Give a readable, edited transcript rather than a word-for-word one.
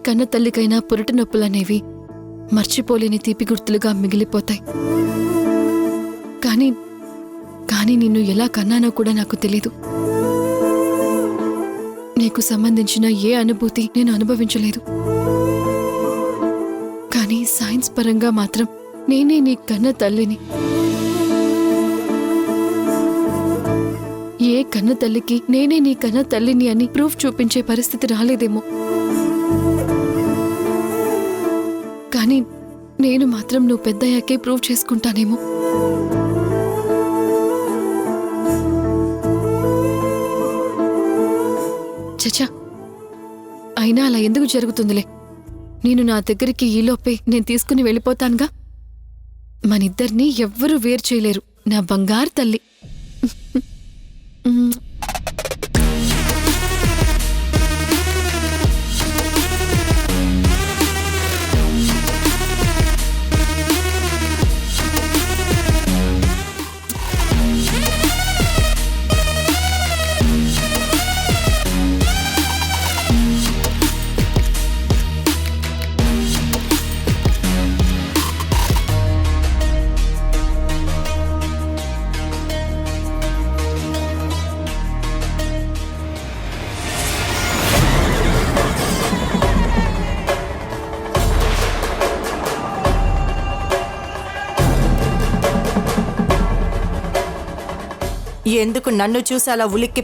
కన్న తల్లికైనా పురిటి నొప్పులనేవి మర్చిపోలేని తీపి గుర్తులుగా మిగిలిపోతాయి. కానీ నిన్ను ఎలా కన్నానో కూడా నాకు తెలీదు. నీకు సంబంధించిన ఏ అనుభూతి నేను అనుభవించలేదు. కానీ సైన్స్ పరంగా మాత్రం నేనే నీ కన్న తల్లిని. ఏ కన్న తల్లికి నేనే నీ కన్న తల్లిని అని ప్రూఫ్ చూపించే పరిస్థితి రాలేదేమో. కానీ నేను మాత్రం నువ్వు పెద్దయ్యాకే ప్రూవ్ చేసుకుంటానేమో. చచ్చా, అయినా అలా ఎందుకు జరుగుతుందిలే. నేను నా దగ్గరికి ఈలోపే నేను తీసుకుని వెళ్ళిపోతానుగా. మనిద్దరినీ ఎవ్వరూ వేరు చేయలేరు, నా బంగారు తల్లి. ఎందుకు నన్ను చూసి అలా ఉలిక్కి